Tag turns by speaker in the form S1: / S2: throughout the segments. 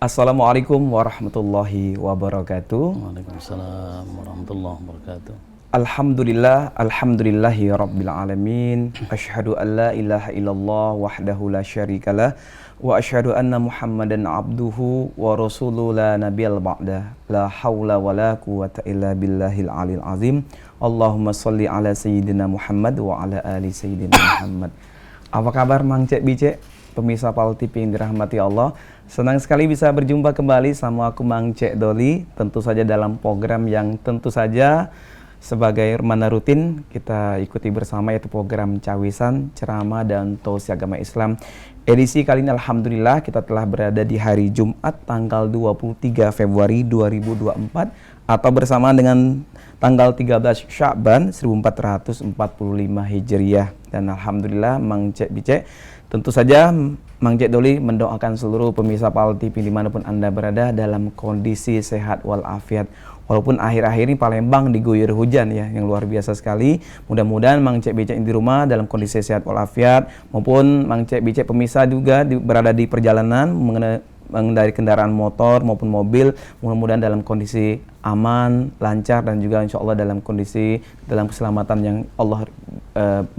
S1: Assalamualaikum warahmatullahi wabarakatuh.
S2: Waalaikumsalam warahmatullahi wabarakatuh.
S1: Alhamdulillahi rabbil alamin. Asyhadu an la ilaha illallah wahdahu la syarikalah wa asyhadu anna Muhammadan abduhu wa rasuluhu la nabiyal ba'dah. La haula wa la quwwata illa billahil alil azim. Allahumma sholli ala sayyidina Muhammad wa ala ali sayyidina Muhammad. Apa kabar Mang Cek Bicek, pemirsa PAL TV yang dirahmati Allah? Senang sekali bisa berjumpa kembali sama aku Mang Cek Doli. Tentu saja dalam program yang tentu saja sebagai mana rutin kita ikuti bersama, yaitu program Cawisan, Ceramah dan Tausiah Agama Islam. Edisi kali ini alhamdulillah kita telah berada di hari Jumat tanggal 23 Februari 2024 atau bersamaan dengan tanggal 13 Sya'ban 1445 Hijriah. Dan alhamdulillah Mang Cek Bicek, tentu saja Mang Cek Doli mendoakan seluruh pemirsa PAL TV dimanapun Anda berada dalam kondisi sehat walafiat. Walaupun akhir-akhir ini Palembang diguyur hujan ya, yang luar biasa sekali. Mudah-mudahan Mang Cek Bicek di rumah dalam kondisi sehat walafiat, maupun Mang Cek Bicek pemirsa juga berada di perjalanan mengendarai kendaraan motor maupun mobil, mudah-mudahan dalam kondisi aman, lancar, dan juga insya Allah dalam kondisi dalam keselamatan yang Allah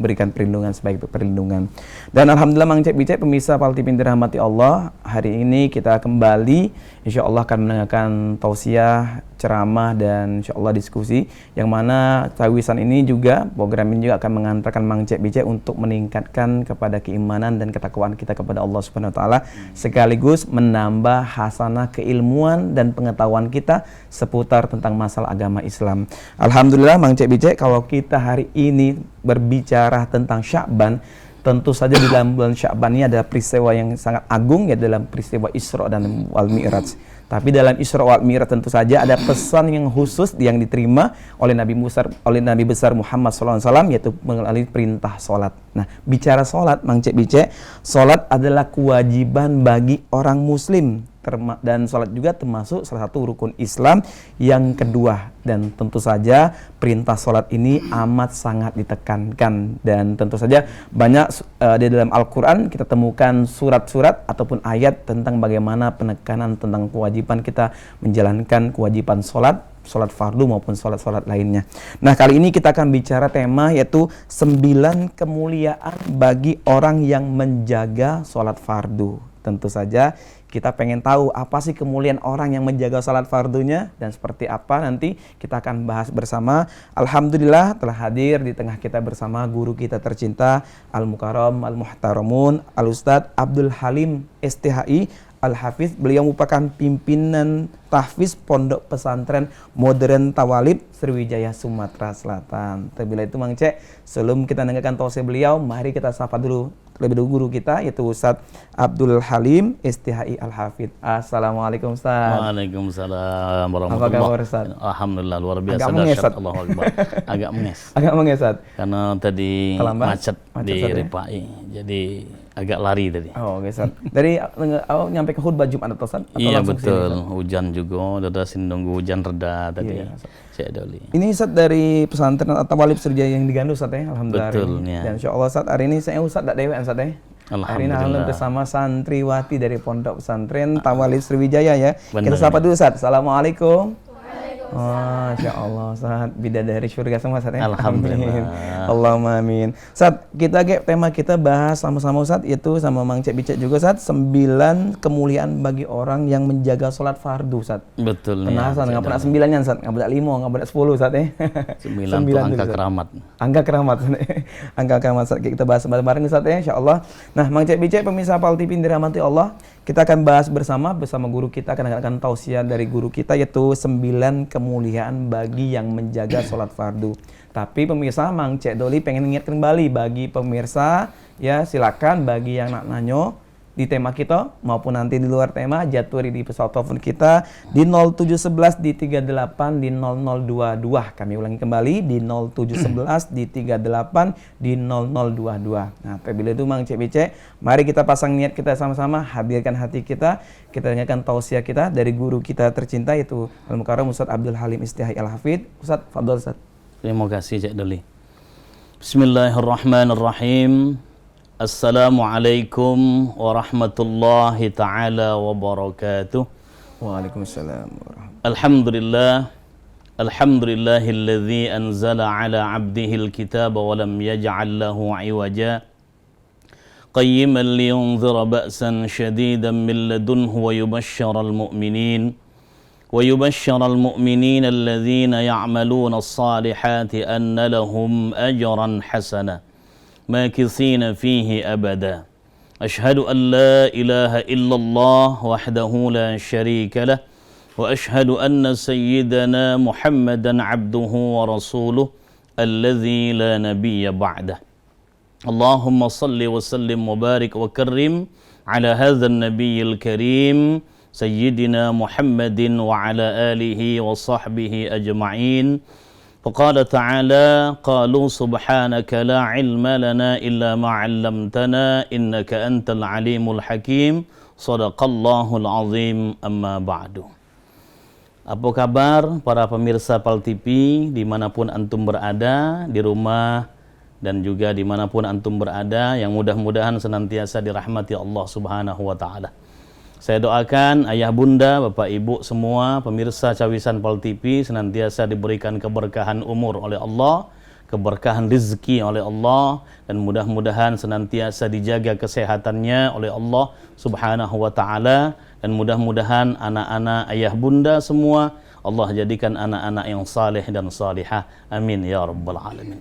S1: berikan perlindungan sebaik perlindungan. Dan alhamdulillah Mang Cek Bicek pemirsa PAL TV dirahmati Allah, hari ini kita kembali insya Allah akan mendengarkan tausiah, ceramah, dan insya Allah diskusi, yang mana Cawisan ini juga, program ini juga akan mengantarkan Mang Cek Bicek untuk meningkatkan kepada keimanan dan ketakwaan kita kepada Allah Subhanahu wa taala, sekaligus menambah hasanah keilmuan dan pengetahuan kita seputar tentang masalah agama Islam. Alhamdulillah Mang Cek Bicek, kalau kita hari ini berbicara tentang Sya'ban, tentu saja di dalam bulan Sya'ban ini ada peristiwa yang sangat agung, ya, dalam peristiwa Isra dan Wal Mi'raj. Tapi dalam Isra wal Mi'raj tentu saja ada pesan yang khusus yang diterima oleh Nabi besar Muhammad SAW, yaitu melalui perintah sholat. Nah, bicara sholat, Mang Cek Bicek, sholat adalah kewajiban bagi orang muslim, dan sholat juga termasuk salah satu rukun Islam yang kedua. Dan tentu saja perintah sholat ini amat sangat ditekankan, dan tentu saja banyak di dalam Al-Quran kita temukan surat-surat ataupun ayat tentang bagaimana penekanan tentang kewajiban kita menjalankan kewajiban sholat fardu maupun sholat lainnya. Nah, kali ini kita akan bicara tema yaitu 9 kemuliaan bagi orang yang menjaga sholat fardu. Tentu saja kita pengen tahu apa sih kemuliaan orang yang menjaga salat fardunya, dan seperti apa nanti kita akan bahas bersama. Alhamdulillah telah hadir di tengah kita bersama guru kita tercinta Al-Mukarram Al-Muhtaramun Al-Ustadz Abdul Halim STHI Al-Hafiz. Beliau merupakan pimpinan tahfiz Pondok Pesantren Modern Tawalib Sriwijaya Sumatera Selatan. Terlebih itu Mang Cek, sebelum kita dengarkan tausiah beliau, mari kita sapa dulu lebih dulu guru kita, yaitu Ustadz Abdul Halim STHI Al-Hafidh. Assalamualaikum Ustadz.
S2: Waalaikumsalam warahmatullahi
S1: wabarakatuh. Apa kabar Ustadz?
S2: Alhamdulillah luar biasa.
S1: Agak menges,
S2: Allahu Akbar. Agak menges.
S1: Agak menges, Ustadz.
S2: Karena tadi macet di Ripai, jadi agak lari tadi.
S1: Oh, oke Ustadz. Dari nyampe ke khutbah Jumat atau Ustadz?
S2: Iya betul, hujan juga, udah nunggu hujan reda tadi.
S1: Iya,
S2: Cek Doli.
S1: Ini Ustadz dari pesantren Tawalib Sriwijaya yang digandu Ustadz ya, alhamdulillah.
S2: Betul,
S1: ya.
S2: Ya.
S1: Dan insya Allah Ustadz hari ini saya Ustadz tak dewan Ustadz ya. Hari ini alhamdulillah bersama santriwati dari Pondok Pesantren Tawalib Sriwijaya ya. Kita sapa dulu Ustadz. Assalamualaikum. Masya Allah, Ustaz, bidadari surga semua Ustaz ya.
S2: Alhamdulillah.
S1: Allahumma amin. Ustaz, tema kita bahas sama-sama Ustaz, yaitu sama Mang Cek Bicek juga Ustaz, 9 kemuliaan bagi orang yang menjaga sholat fardu Ustaz.
S2: Betul.
S1: Penasaran, nggak pernah 9-nya Ustaz, nggak pernah 5, nggak pernah 10 Ustaz ya.
S2: 9 itu angka keramat.
S1: Angka keramat. Angka keramat Ustaz. Kita bahas bareng-bareng Ustaz ya, insyaallah. Nah, Mang Cek Bicek pemirsa PAL TV dirahmati Allah, kita akan bahas bersama guru kita, akan tausiah dari guru kita, yaitu 9 kemuliaan bagi yang menjaga sholat fardu. Tapi pemirsa, Mang Cek Doli pengen ingatkan kembali bagi pemirsa, ya silakan bagi yang nak nanyo di tema kita maupun nanti di luar tema, jaturi di pesawat telepon kita di 0711 di 38 di 0022. Kami ulangi kembali di 0711 di 38 di 0022. Nah, apabila itu Mang Cek Bicek, mari kita pasang niat kita sama-sama, hadirkan hati kita dengarkan tausiah kita dari guru kita tercinta, yaitu Al-Mukarram Ustadz Abdul Halim STHI Al-Hafidh. Ustadz, fadhol Ustadz.
S2: Terima kasih Cek Doli. Bismillahirrahmanirrahim. Assalamualaikum warahmatullahi ta'ala wabarakatuh.
S1: Waalaikumsalam warahmatullahi.
S2: Alhamdulillahilladzi anzala ala 'abdihil kitaba wa lam yaj'al lahu 'iwaja qayyiman liyunzira ba'san shadidan min ladunhu wa yubashshiral mu'minin alladzina ya'maluna as-salihati anna lahum ajran hasana makithina fihi abada. Ashhadu an la ilaha illallah wahdahu la syarika lah wa ashhadu anna sayyidana Muhammadan abduhu wa rasuluh alladzi la nabiyya ba'dah. Allahumma salli wa sallim wa barik wa karrim ala hadzal nabiyyil karim sayyidina Muhammadin wa ala alihi wa sahbihi ajma'in. فقال تعالى قالوا سبحانك لا علم لنا إلا ما علمتنا إنك أنت العليم الحكيم صدق الله العظيم أما بعد. Apa kabar para pemirsa PAL TV dimanapun antum berada, di rumah dan juga dimanapun antum berada, yang mudah-mudahan senantiasa dirahmati Allah Subhanahu wa Ta'ala. Saya doakan ayah bunda, bapak ibu semua pemirsa Cawisan PAL TV senantiasa diberikan keberkahan umur oleh Allah, keberkahan rezeki oleh Allah, dan mudah-mudahan senantiasa dijaga kesehatannya oleh Allah Subhanahu wa Ta'ala, dan mudah-mudahan anak-anak ayah bunda semua Allah jadikan anak-anak yang saleh dan salihah. Amin ya rabbal alamin.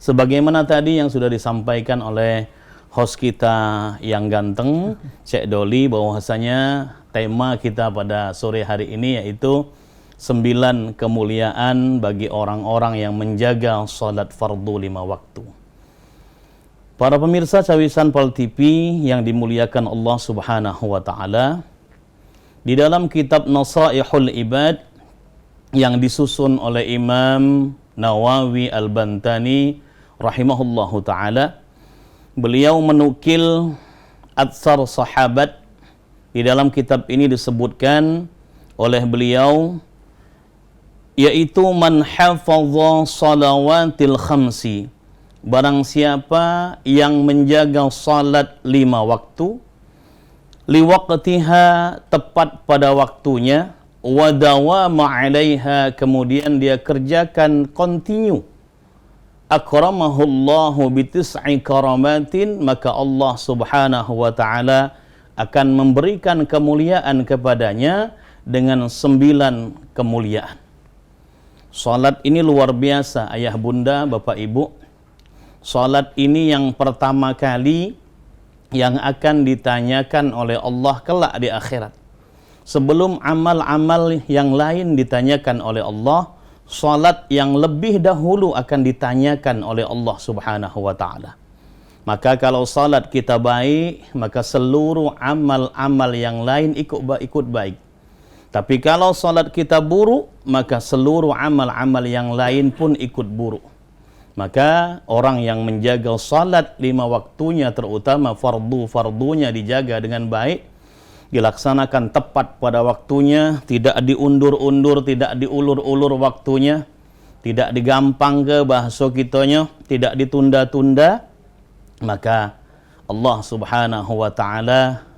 S2: Sebagaimana tadi yang sudah disampaikan oleh host kita yang ganteng, Cek Doli, bahwasanya tema kita pada sore hari ini yaitu 9 kemuliaan bagi orang-orang yang menjaga salat fardu 5 waktu. Para pemirsa Cawisan PAL TV yang dimuliakan Allah Subhanahu wa Ta'ala, di dalam kitab Nasaihul Ibad yang disusun oleh Imam Nawawi Al-Bantani rahimahullahu ta'ala, beliau menukil atsar sahabat. Di dalam kitab ini disebutkan oleh beliau yaitu man hafadha salawatil khamsi, barang siapa yang menjaga salat 5 waktu, liwaqtiha, tepat pada waktunya, wa dawama 'alaiha, kemudian dia kerjakan continue, akramahullahu bitis'i karamatin, maka Allah Subhanahu wa Ta'ala akan memberikan kemuliaan kepadanya dengan 9 kemuliaan. Salat ini luar biasa ayah bunda, bapak ibu. Salat ini yang pertama kali yang akan ditanyakan oleh Allah kelak di akhirat. Sebelum amal-amal yang lain ditanyakan oleh Allah, salat yang lebih dahulu akan ditanyakan oleh Allah Subhanahu wa Ta'ala. Maka kalau salat kita baik, maka seluruh amal-amal yang lain ikut baik. Tapi kalau salat kita buruk, maka seluruh amal-amal yang lain pun ikut buruk. Maka orang yang menjaga salat 5 waktunya, terutama fardunya dijaga dengan baik, dilaksanakan tepat pada waktunya, tidak diundur-undur, tidak diulur-ulur waktunya, tidak digampang ke bahasa kitanya, tidak ditunda-tunda, maka Allah Subhanahu wa Ta'ala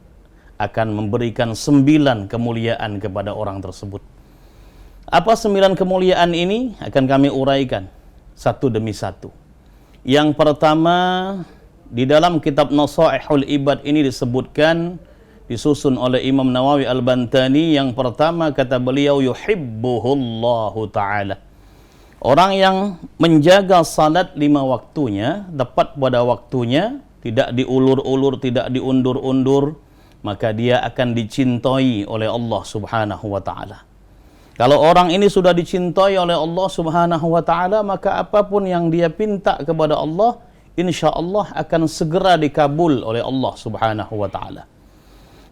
S2: akan memberikan 9 kemuliaan kepada orang tersebut. Apa 9 kemuliaan ini? Akan kami uraikan satu demi satu. Yang pertama, di dalam kitab Nasaihul Ibad ini disebutkan, disusun oleh Imam Nawawi Al-Bantani, yang pertama kata beliau, yuhibbuhullahu ta'ala. Orang yang menjaga salat 5 waktunya, tepat pada waktunya, tidak diulur-ulur, tidak diundur-undur, maka dia akan dicintai oleh Allah Subhanahu wa Ta'ala. Kalau orang ini sudah dicintai oleh Allah Subhanahu wa Ta'ala, maka apapun yang dia pinta kepada Allah, insya Allah akan segera dikabul oleh Allah Subhanahu wa Ta'ala.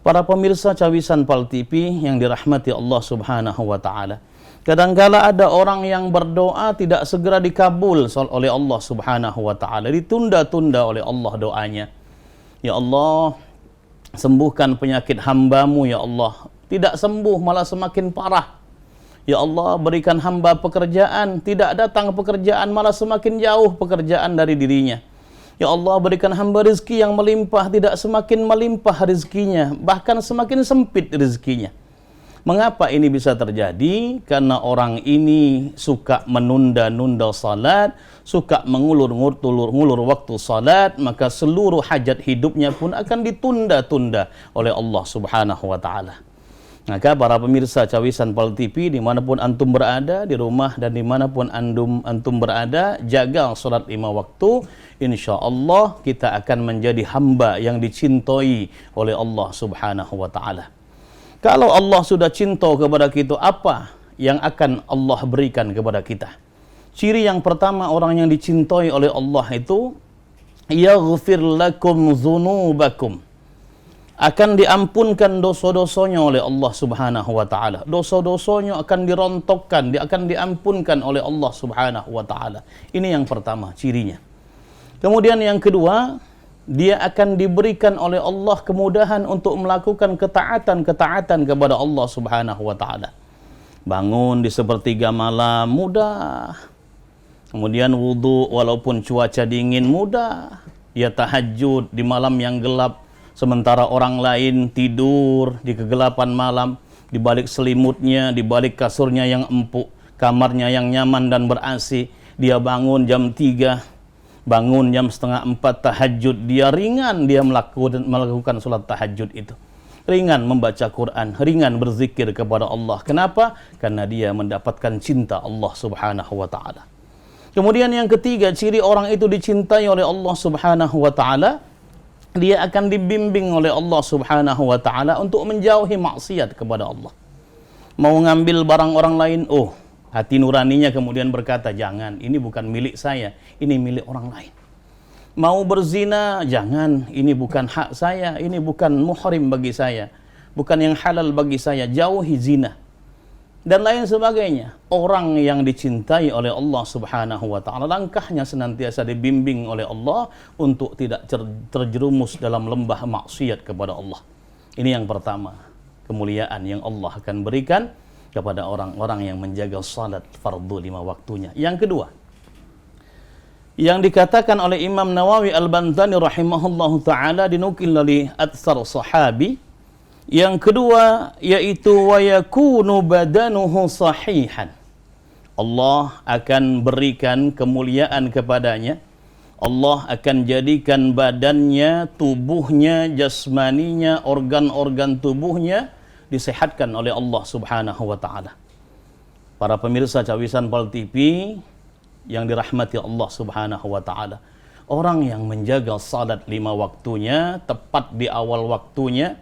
S2: Para pemirsa Cawisan PAL TV yang dirahmati Allah Subhanahu wa Ta'ala, kadangkala ada orang yang berdoa tidak segera dikabul oleh Allah Subhanahu wa Ta'ala, ditunda-tunda oleh Allah doanya. Ya Allah, sembuhkan penyakit hamba-Mu ya Allah. Tidak sembuh, malah semakin parah. Ya Allah, berikan hamba pekerjaan, tidak datang pekerjaan, malah semakin jauh pekerjaan dari dirinya. Ya Allah, berikan hamba rezeki yang melimpah, tidak semakin melimpah rezekinya, bahkan semakin sempit rezekinya. Mengapa ini bisa terjadi? Karena orang ini suka menunda-nunda salat, suka mengulur-ngulur waktu salat, maka seluruh hajat hidupnya pun akan ditunda-tunda oleh Allah Subhanahu wa taala. Maka para pemirsa Cawisan Pal TV, dimanapun antum berada, di rumah dan dimanapun antum berada, jaga salat 5 waktu. Insya Allah kita akan menjadi hamba yang dicintai oleh Allah Subhanahu wa taala. Kalau Allah sudah cinta kepada kita, apa yang akan Allah berikan kepada kita? Ciri yang pertama orang yang dicintai oleh Allah itu, yaghfir lakum dzunubakum. Akan diampunkan dosa-dosanya oleh Allah Subhanahu wa taala. Dosa-dosanya akan dirontokkan, akan diampunkan oleh Allah Subhanahu wa taala. Ini yang pertama cirinya. Kemudian yang kedua, dia akan diberikan oleh Allah kemudahan untuk melakukan ketaatan-ketaatan kepada Allah Subhanahu wa taala. Bangun di sepertiga malam mudah. Kemudian wudu walaupun cuaca dingin mudah. Ya tahajud di malam yang gelap sementara orang lain tidur di kegelapan malam, di balik selimutnya, di balik kasurnya yang empuk, kamarnya yang nyaman dan ber-AC. Dia bangun jam 3, bangun jam 3:30 tahajud, dia ringan dia melakukan sholat tahajud itu. Ringan membaca Quran, ringan berzikir kepada Allah. Kenapa? Karena dia mendapatkan cinta Allah Subhanahu wa taala. Kemudian yang ketiga, ciri orang itu dicintai oleh Allah Subhanahu wa taala, dia akan dibimbing oleh Allah Subhanahu wa taala untuk menjauhi maksiat kepada Allah. Mau ngambil barang orang lain, hati nuraninya kemudian berkata, jangan, ini bukan milik saya, ini milik orang lain. Mau berzina, jangan, ini bukan hak saya, ini bukan muhrim bagi saya, bukan yang halal bagi saya, jauhi zina. Dan lain sebagainya. Orang yang dicintai oleh Allah Subhanahu wa taala, langkahnya senantiasa dibimbing oleh Allah untuk tidak terjerumus dalam lembah maksiat kepada Allah. Ini yang pertama, kemuliaan yang Allah akan berikan kepada orang-orang yang menjaga salat fardu 5 waktunya. Yang kedua, yang dikatakan oleh Imam Nawawi Al-Bantani rahimahullahu taala, dinukil dari atsar sahabi. Yang kedua yaitu wa yakunu badanuhu sahihan. Allah akan berikan kemuliaan kepadanya. Allah akan jadikan badannya, tubuhnya, jasmaninya, organ-organ tubuhnya disehatkan oleh Allah Subhanahu wa taala. Para pemirsa Cawisan Pal TV yang dirahmati Allah Subhanahu wa taala, orang yang menjaga salat 5 waktunya tepat di awal waktunya,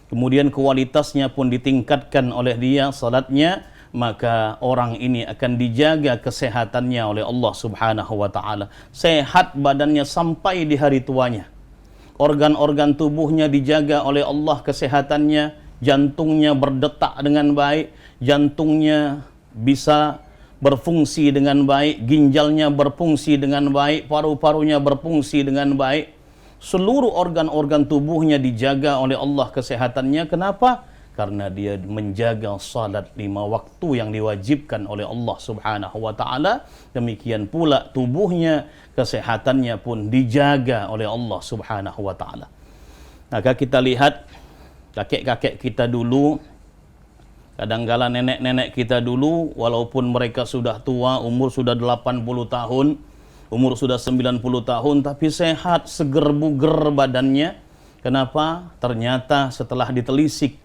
S2: kemudian kualitasnya pun ditingkatkan oleh dia salatnya, maka orang ini akan dijaga kesehatannya oleh Allah Subhanahu wa taala. Sehat badannya sampai di hari tuanya. Organ-organ tubuhnya dijaga oleh Allah kesehatannya, jantungnya berdetak dengan baik, jantungnya bisa berfungsi dengan baik, ginjalnya berfungsi dengan baik, paru-parunya berfungsi dengan baik. Seluruh organ-organ tubuhnya dijaga oleh Allah kesehatannya. Kenapa? Karena dia menjaga salat 5 waktu yang diwajibkan oleh Allah Subhanahu wa taala. Demikian pula tubuhnya, kesehatannya pun dijaga oleh Allah Subhanahu wa taala. Maka kita lihat kakek-kakek kita dulu, kadangkala nenek-nenek kita dulu, walaupun mereka sudah tua, umur sudah 80 tahun, umur sudah 90 tahun, tapi sehat, seger buger badannya. Kenapa? Ternyata setelah ditelisik,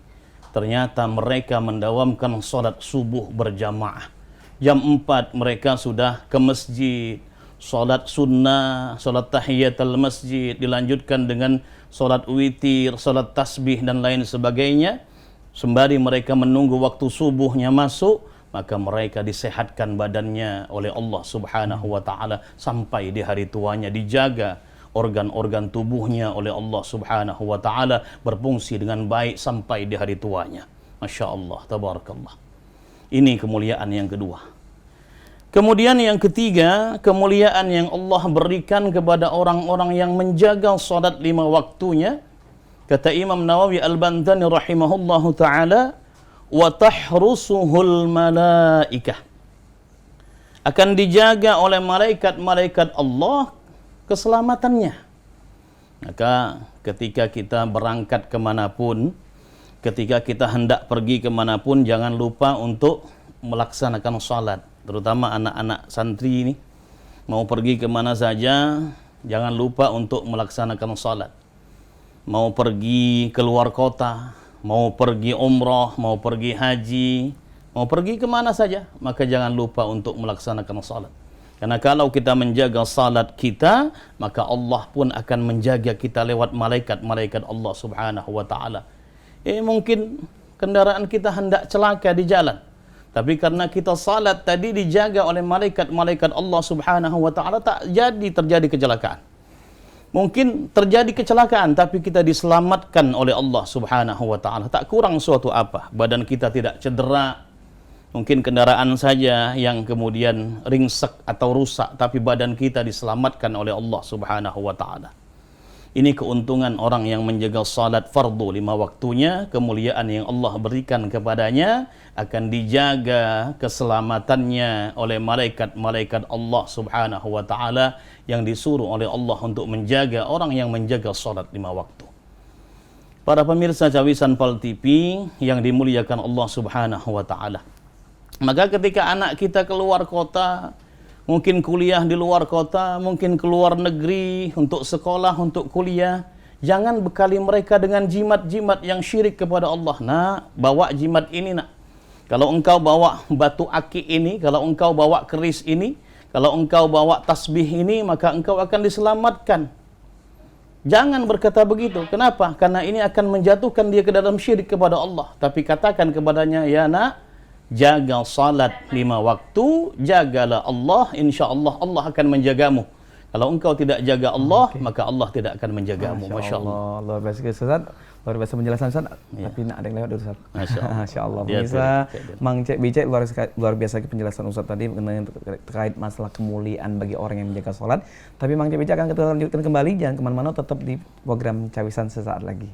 S2: ternyata mereka mendawamkan sholat subuh berjamaah. Jam 4 mereka sudah ke masjid, sholat sunnah, sholat tahiyatul masjid, dilanjutkan dengan sholat witir, sholat tasbih dan lain sebagainya. Sembari mereka menunggu waktu subuhnya masuk, maka mereka disehatkan badannya oleh Allah Subhanahu wa taala sampai di hari tuanya, dijaga organ-organ tubuhnya oleh Allah Subhanahu wa taala berfungsi dengan baik sampai di hari tuanya. Masya Allah, tabarakallah. Ini kemuliaan yang kedua. Kemudian yang ketiga, kemuliaan yang Allah berikan kepada orang-orang yang menjaga salat 5 waktunya. Kata Imam Nawawi Al-Bantani rahimahullahu taala, wa tahrusuhul malaikah, akan dijaga oleh malaikat-malaikat Allah keselamatannya. Maka ketika kita berangkat kemanapun, ketika kita hendak pergi kemanapun, jangan lupa untuk melaksanakan salat. Terutama anak-anak santri ini, mau pergi kemana saja, jangan lupa untuk melaksanakan salat. Mau pergi keluar kota, mau pergi umrah, mau pergi haji, mau pergi kemana saja, maka jangan lupa untuk melaksanakan salat. Karena kalau kita menjaga salat kita, maka Allah pun akan menjaga kita lewat malaikat-malaikat Allah Subhanahu wa taala. Mungkin kendaraan kita hendak celaka di jalan, tapi karena kita salat tadi dijaga oleh malaikat-malaikat Allah Subhanahu wa taala, tak jadi terjadi kecelakaan. Mungkin terjadi kecelakaan tapi kita diselamatkan oleh Allah Subhanahu wa taala. Tak kurang suatu apa, badan kita tidak cedera. Mungkin kendaraan saja yang kemudian ringsek atau rusak, tapi badan kita diselamatkan oleh Allah Subhanahu wa taala. Ini keuntungan orang yang menjaga salat fardu 5 waktunya, kemuliaan yang Allah berikan kepadanya akan dijaga keselamatannya oleh malaikat-malaikat Allah Subhanahu wa taala yang disuruh oleh Allah untuk menjaga orang yang menjaga salat 5 waktu. Para pemirsa Cawisan Pal TV yang dimuliakan Allah Subhanahu wa taala. Maka ketika anak kita keluar kota, mungkin kuliah di luar kota, mungkin keluar negeri untuk sekolah, untuk kuliah, jangan bekali mereka dengan jimat-jimat yang syirik kepada Allah. Nah, bawa jimat ini nak. Kalau engkau bawa batu akik ini, kalau engkau bawa keris ini, kalau engkau bawa tasbih ini, maka engkau akan diselamatkan. Jangan berkata begitu. Kenapa? Karena ini akan menjatuhkan dia ke dalam syirik kepada Allah. Tapi katakan kepadanya, ya nak, jaga salat 5 waktu, jagalah Allah, insya Allah Allah akan menjagamu. Kalau engkau tidak jaga Allah, maka Allah tidak akan menjagamu. Masya Allah.
S1: Luar biasa Ustaz. Luar biasa penjelasan Ustaz. Ya. Tapi nak ada yang lewat dulu Ustaz. Masya Allah. Bisa Mang Cek Bicek luar biasa penjelasan Ustaz tadi mengenai terkait masalah kemuliaan bagi orang yang menjaga salat. Tapi Mang Cek Bicek akan kita lanjutkan kembali, jangan kemana-mana, tetap di program Cawisan sesaat lagi.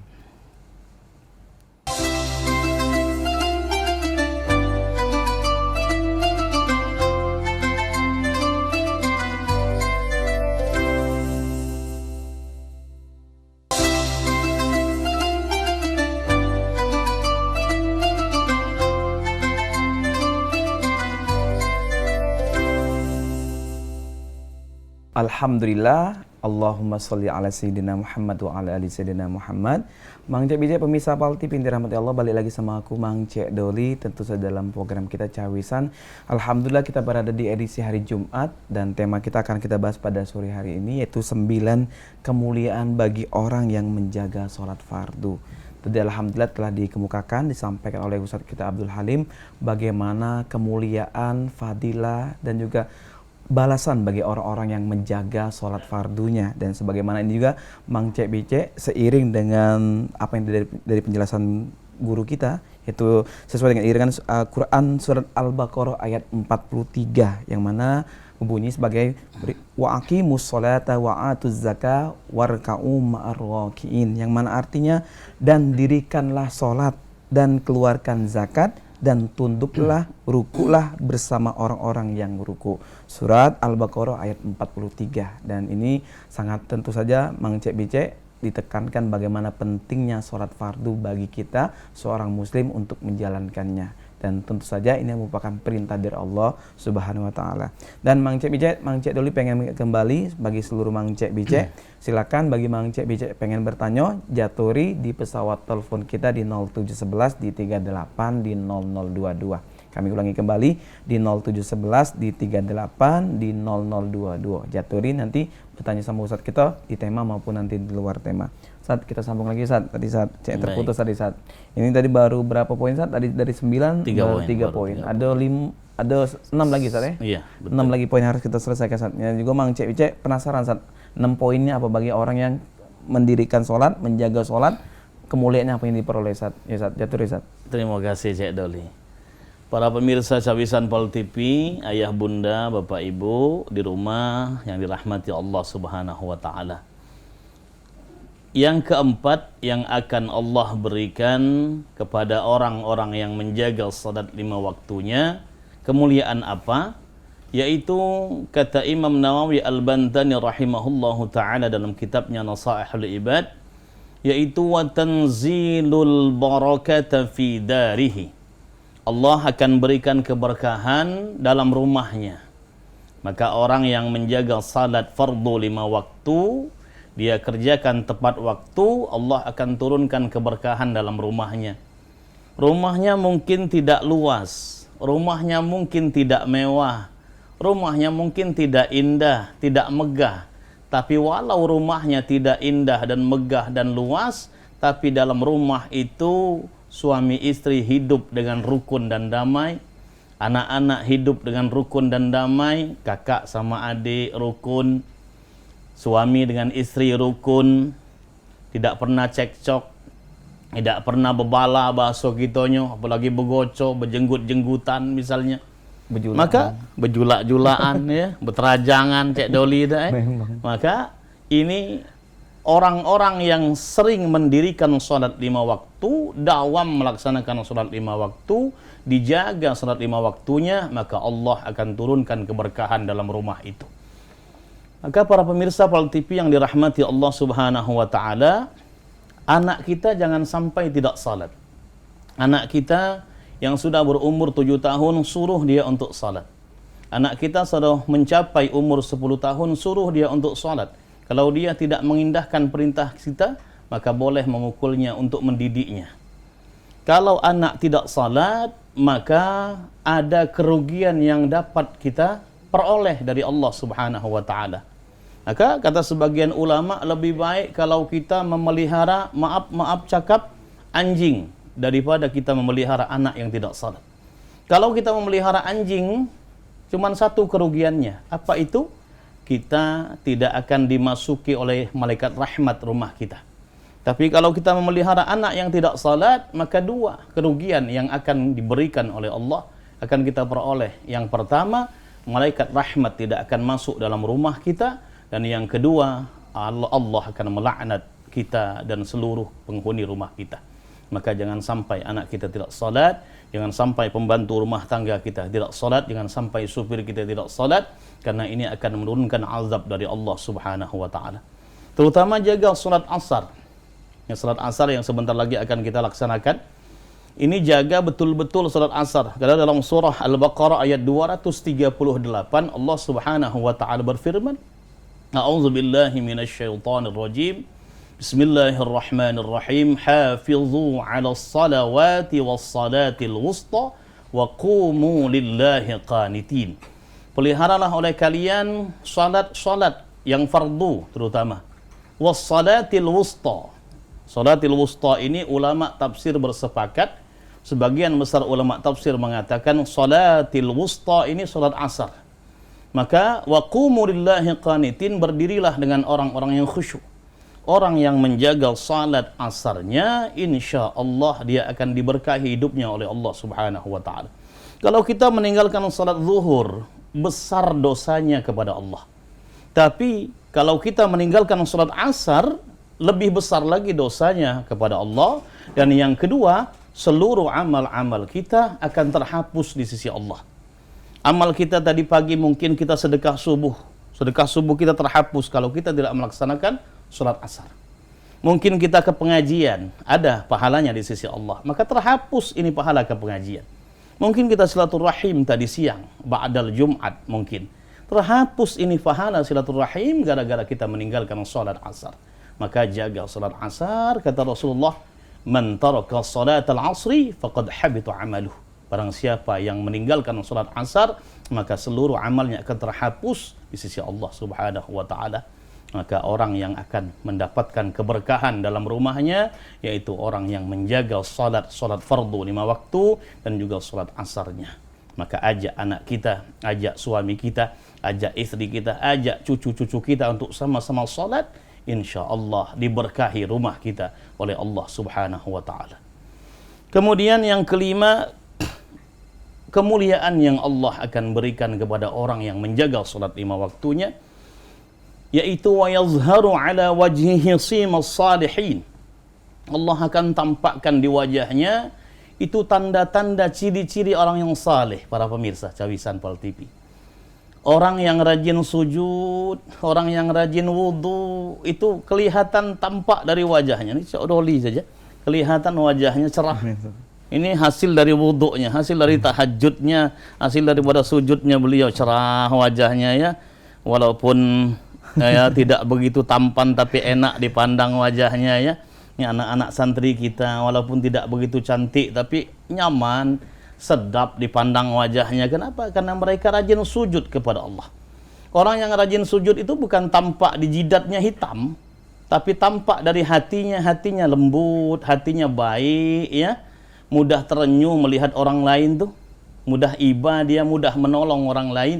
S1: Alhamdulillah, Allahumma sholli ala Sayyidina Muhammad wa ala ali Sayyidina Muhammad. Mang Cek Bicek pemirsa Pal TV dirahmati Allah, balik lagi sama aku Mang Cek Doli, tentu saja dalam program kita Cawisan. Alhamdulillah kita berada di edisi hari Jumat dan tema kita akan kita bahas pada sore hari ini yaitu 9 kemuliaan bagi orang yang menjaga sholat fardu. Tadi alhamdulillah telah dikemukakan, disampaikan oleh Ustaz kita Abdul Halim bagaimana kemuliaan, fadilah dan juga balasan bagi orang-orang yang menjaga sholat fardunya. Dan sebagaimana ini juga Mang Cek Bicek seiring dengan apa yang dari penjelasan guru kita, yaitu sesuai dengan iringan Quran surat Al-Baqarah ayat 43 yang mana berbunyi sebagai wa aqimus sholata wa atuz zakah warka'u ma'ar raki'in, yang mana artinya dan dirikanlah sholat dan keluarkan zakat dan tunduklah, rukulah bersama orang-orang yang ruku. Surat Al-Baqarah ayat 43. Dan ini sangat tentu saja Mang Cek Bicek ditekankan bagaimana pentingnya sholat fardu bagi kita seorang muslim untuk menjalankannya. Dan tentu saja ini merupakan perintah dari Allah Subhanahu wa taala. Dan Mang Cek Doli pengen kembali bagi seluruh Mang Cek Bicek. Silakan bagi Mang Cek Bicek pengen bertanya, jaturi di pesawat telepon kita di 0711 di 38 di 0022. Kami ulangi kembali di 0711 di 38 di 0022. Jaturi nanti bertanya sama Ustadz kita di tema maupun nanti di luar tema. Saat kita sambung lagi Saat tadi saat cek terputus tadi Saat. Ini tadi baru berapa poin Saat? Tadi dari 9 3 poin. Ada 6 lagi Saat ya? Iya, betul. 6 lagi poin harus kita selesaikan Saat. Ya, juga Mang Cek Bicek penasaran Saat. 6 poinnya apa bagi orang yang mendirikan sholat, menjaga sholat, kemuliaannya apa yang diperoleh Saat? Ya Saat, jatuh Saat.
S2: Terima kasih Cek Doli. Para pemirsa Cawisan Pal TV, ayah bunda, bapak ibu di rumah yang dirahmati Allah Subhanahu wa taala. Yang keempat yang akan Allah berikan kepada orang-orang yang menjaga salat 5 waktunya, kemuliaan apa? yaitu kata Imam Nawawi Al-Bantani rahimahullahu taala dalam kitabnya Nasaihul Ibad, yaitu wa tanzilul barakata fi darihi. Allah akan berikan keberkahan dalam rumahnya. Maka orang yang menjaga salat fardu 5 waktu, dia kerjakan tepat waktu, Allah akan turunkan keberkahan dalam rumahnya. Rumahnya mungkin tidak luas, rumahnya mungkin tidak mewah, rumahnya mungkin tidak indah, tidak megah. Tapi walau rumahnya tidak indah dan megah dan luas, tapi dalam rumah itu suami istri hidup dengan rukun dan damai, anak-anak hidup dengan rukun dan damai, kakak sama adik rukun, suami dengan istri rukun, tidak pernah cekcok, tidak pernah bebala bahasa kitonyo, apalagi begoco, berjenggut-jenggutan misalnya.
S1: Bejulaan.
S2: Maka bejulak-julaan ya, beterajangan cek doli dah. Maka ini orang-orang yang sering mendirikan sholat 5 waktu, dawam melaksanakan sholat 5 waktu, dijaga sholat 5 waktunya, maka Allah akan turunkan keberkahan dalam rumah itu. Maka para pemirsa Pal TV yang dirahmati Allah Subhanahu wa taala, anak kita jangan sampai tidak salat. Anak kita yang sudah berumur 7 tahun, suruh dia untuk salat. Anak kita sudah mencapai umur 10 tahun, suruh dia untuk salat. Kalau dia tidak mengindahkan perintah kita, maka boleh memukulnya untuk mendidiknya. Kalau anak tidak salat, maka ada kerugian yang dapat kita peroleh dari Allah Subhanahu wa taala. Maka kata sebagian ulama, lebih baik kalau kita memelihara, maaf cakap, anjing daripada kita memelihara anak yang tidak salat. Kalau kita memelihara anjing, cuma satu kerugiannya. Apa itu? Kita tidak akan dimasuki oleh malaikat rahmat rumah kita. Tapi kalau kita memelihara anak yang tidak salat, maka 2 kerugian yang akan diberikan oleh Allah akan kita peroleh. Yang pertama, malaikat rahmat tidak akan masuk dalam rumah kita, dan yang kedua, Allah akan melaknat kita dan seluruh penghuni rumah kita. Maka jangan sampai anak kita tidak salat, jangan sampai pembantu rumah tangga kita tidak salat, jangan sampai supir kita tidak salat, karena ini akan menurunkan azab dari Allah Subhanahu wa taala. Terutama jaga salat asar. Yang salat asar yang sebentar lagi akan kita laksanakan. Ini jaga betul-betul salat asar. Karena dalam surah Al-Baqarah ayat 238 Allah Subhanahu wa taala berfirman, A'udzubillahi minasyaitonir rajim. Bismillahirrahmanirrahim. Hafizu 'alas salawati was salatil wusta wa qumu lillahi qanitin. Peliharalah oleh kalian salat yang fardu terutama. Was salatil wusta. Salatil wusta ini ulama tafsir bersepakat, sebagian besar ulama tafsir mengatakan salatil wusta ini salat asar. Maka wa qumu lillahi qanitin, berdirilah dengan orang-orang yang khusyuk. Orang yang menjaga salat asarnya, insya Allah dia akan diberkahi hidupnya oleh Allah Subhanahu wa taala. Kalau kita meninggalkan salat zuhur, besar dosanya kepada Allah. Tapi kalau kita meninggalkan salat asar, lebih besar lagi dosanya kepada Allah. Dan yang kedua, seluruh amal-amal kita akan terhapus di sisi Allah. Amal kita tadi pagi mungkin kita sedekah subuh. Sedekah subuh kita terhapus kalau kita tidak melaksanakan salat asar. Mungkin kita ke pengajian, ada pahalanya di sisi Allah, maka terhapus ini pahala ke pengajian. Mungkin kita silaturahim tadi siang, ba'dal Jumat mungkin. Terhapus ini pahala silaturahim gara-gara kita meninggalkan salat asar. Maka jaga salat asar, kata Rasulullah, man taraka salatal asri faqad habita amaluh. Barang siapa yang meninggalkan salat asar, maka seluruh amalnya akan terhapus di sisi Allah Subhanahu wa taala. Maka orang yang akan mendapatkan keberkahan dalam rumahnya yaitu orang yang menjaga salat fardu 5 waktu dan juga salat asarnya. Maka ajak anak kita, ajak suami kita, ajak istri kita, ajak cucu-cucu kita untuk sama-sama salat, insyaallah diberkahi rumah kita oleh Allah Subhanahu wa taala. Kemudian yang kelima, kemuliaan yang Allah akan berikan kepada orang yang menjaga salat 5 waktunya, yaitu wa yazharu ala wajhihi simas salihin. Allah akan tampakkan di wajahnya itu tanda-tanda ciri-ciri orang yang saleh, para pemirsa Cawisan Pal TV. Orang yang rajin sujud, orang yang rajin wudhu, itu kelihatan tampak dari wajahnya. Ini Syekh saja, kelihatan wajahnya cerah. Ini hasil dari wudhunya, hasil dari tahajudnya, hasil daripada sujudnya beliau, cerah wajahnya ya. Walaupun ya tidak begitu tampan tapi enak dipandang wajahnya ya. Ini anak-anak santri kita walaupun tidak begitu cantik tapi nyaman, sedap dipandang wajahnya. Kenapa? Karena mereka rajin sujud kepada Allah. Orang yang rajin sujud itu bukan tampak di jidatnya hitam, tapi tampak dari hatinya, hatinya lembut, hatinya baik ya. Mudah terenyuh melihat orang lain tuh, mudah iba dia, mudah menolong orang lain.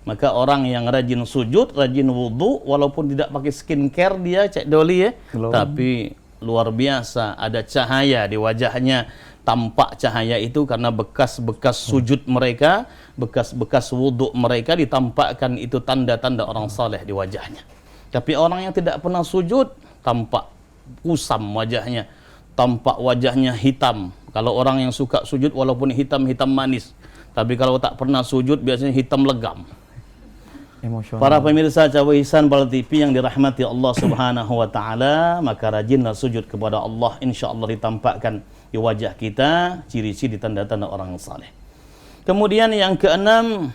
S2: Maka orang yang rajin sujud, rajin wudhu, walaupun tidak pakai skincare dia, Cek Doli ya, tapi luar biasa, ada cahaya di wajahnya. Tampak cahaya itu karena bekas-bekas sujud mereka, bekas-bekas wudhu mereka ditampakkan, itu tanda-tanda orang saleh di wajahnya. Tapi orang yang tidak pernah sujud, tampak kusam wajahnya, tampak wajahnya hitam. Kalau orang yang suka sujud walaupun hitam-hitam manis, tapi kalau tak pernah sujud biasanya hitam legam.
S1: Emosional.
S2: Para pemirsa Cawahisan Bal TV yang dirahmati Allah Subhanahu wa taala, maka rajinlah sujud kepada Allah, insyaallah ditampakkan di wajah kita ciri-ciri tanda-tanda orang saleh. Kemudian yang keenam,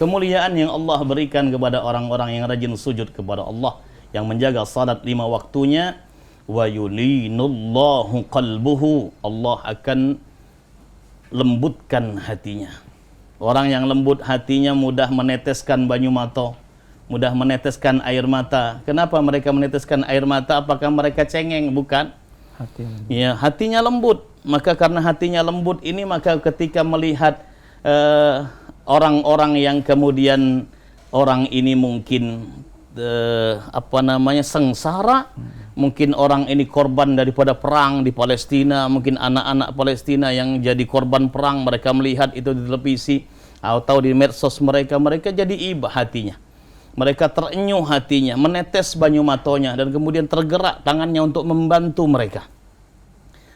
S2: kemuliaan yang Allah berikan kepada orang-orang yang rajin sujud kepada Allah, yang menjaga salat 5 waktunya. Wa yulinullahu qalbuhu, Allah akan lembutkan hatinya. Orang yang lembut hatinya mudah meneteskan banyu mata, mudah meneteskan air mata. Kenapa mereka meneteskan air mata? Apakah mereka cengeng? Bukan. Ya, hatinya lembut. Maka karena hatinya lembut ini, maka ketika melihat orang-orang yang kemudian orang ini mungkin sengsara, mungkin orang ini korban daripada perang di Palestina, mungkin anak-anak Palestina yang jadi korban perang, mereka melihat itu di televisi atau di medsos mereka, mereka jadi iba hatinya, mereka terenyuh hatinya, menetes banyu matonya, dan kemudian tergerak tangannya untuk membantu mereka.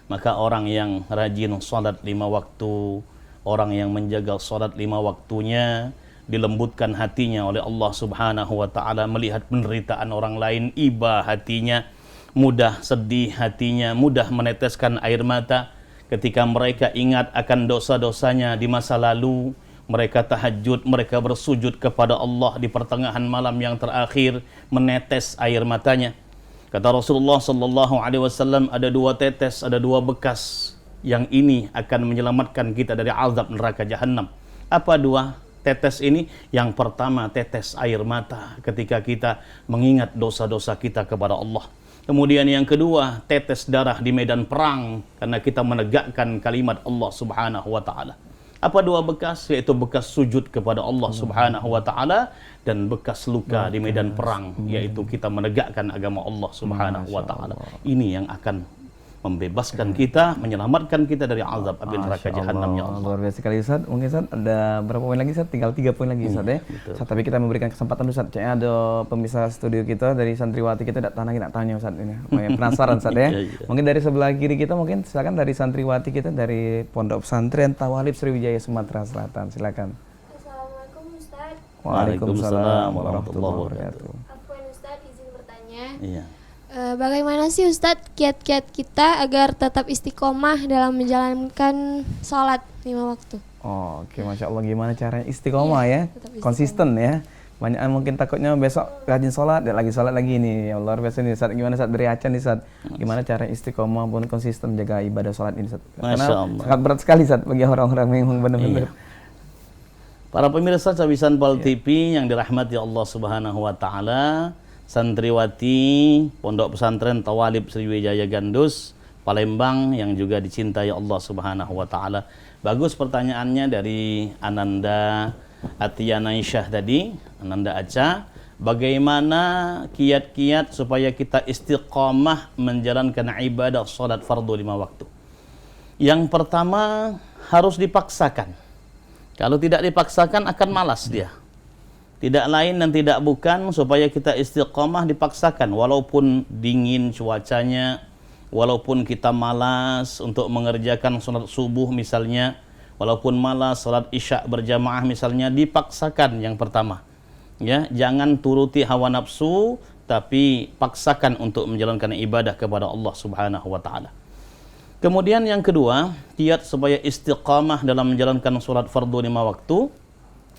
S2: Maka orang yang rajin salat 5 waktu, orang yang menjaga salat 5 waktunya, dilembutkan hatinya oleh Allah Subhanahu wa taala, melihat penderitaan orang lain, iba hatinya, mudah sedih hatinya, mudah meneteskan air mata. Ketika mereka ingat akan dosa-dosanya di masa lalu, mereka tahajud, mereka bersujud kepada Allah di pertengahan malam yang terakhir, menetes air matanya. Kata Rasulullah sallallahu alaihi wasallam, ada 2 tetes, ada 2 bekas yang ini akan menyelamatkan kita dari azab neraka jahanam. Apa 2 tetes ini? Yang pertama, tetes air mata ketika kita mengingat dosa-dosa kita kepada Allah. Kemudian yang kedua, tetes darah di medan perang karena kita menegakkan kalimat Allah Subhanahu wa taala. Apa 2 bekas? Yaitu bekas sujud kepada Allah Subhanahu wa taala dan bekas luka di medan perang, yaitu kita menegakkan agama Allah Subhanahu wa taala. Ini yang akan membebaskan kita, menyelamatkan kita dari azab api neraka jahanam, ya Allah.
S1: Luar biasa sekali Ustaz. Mungkin Ustaz ada berapa poin lagi Ustaz? Tinggal 3 poin lagi Ustaz ya. Ustaz, tapi kita memberikan kesempatan Ustaz. Kayaknya ada pemirsa studio kita dari santriwati kita nak tanya Ustaz ini. Penasaran Ustaz ya. Mungkin dari sebelah kiri kita, mungkin silakan dari santriwati kita dari Pondok Pesantren Tawalib Sriwijaya Sumatera Selatan. Silakan.
S3: Assalamualaikum Ustaz.
S1: Waalaikumsalam warahmatullahi wabarakatuh.
S3: Afwan Ustaz, izin bertanya.
S2: Iya.
S3: Bagaimana sih Ustadz kiat-kiat kita agar tetap istiqomah dalam menjalankan sholat 5 waktu?
S1: Oh, oke, Masya Allah, gimana caranya istiqomah ya?
S3: Tetap istiqomah.
S1: Konsisten ya. Banyak yang mungkin takutnya besok rajin sholat, dan lagi sholat lagi nih. Ya Allah, biasa nih Ustaz, gimana Ustaz dari Acan nih Ustaz? Gimana cara istiqomah pun konsisten menjaga ibadah sholat ini Ustaz? Karena sangat berat sekali Ustaz bagi orang-orang yang benar-benar.
S2: Para pemirsa Cawisan Bal TV yang dirahmati Allah Subhanahu wa taala, santriwati Pondok Pesantren Tawalib Sriwijaya Gandus Palembang yang juga dicintai Allah Subhanahu wa taala. Bagus pertanyaannya dari Ananda Atiyanaisyah tadi, Ananda Aca. Bagaimana kiat-kiat supaya kita istiqamah menjalankan ibadah salat fardu 5 waktu? Yang pertama, harus dipaksakan. Kalau tidak dipaksakan akan malas dia. Tidak lain dan tidak bukan, supaya kita istiqamah dipaksakan. Walaupun dingin cuacanya, walaupun kita malas untuk mengerjakan sholat subuh misalnya, Walaupun malas salat isya berjamaah misalnya, dipaksakan yang pertama. Ya, jangan turuti hawa nafsu, tapi paksakan untuk menjalankan ibadah kepada Allah Subhanahu wa taala. Kemudian yang kedua, giat supaya istiqamah dalam menjalankan salat fardu 5 waktu.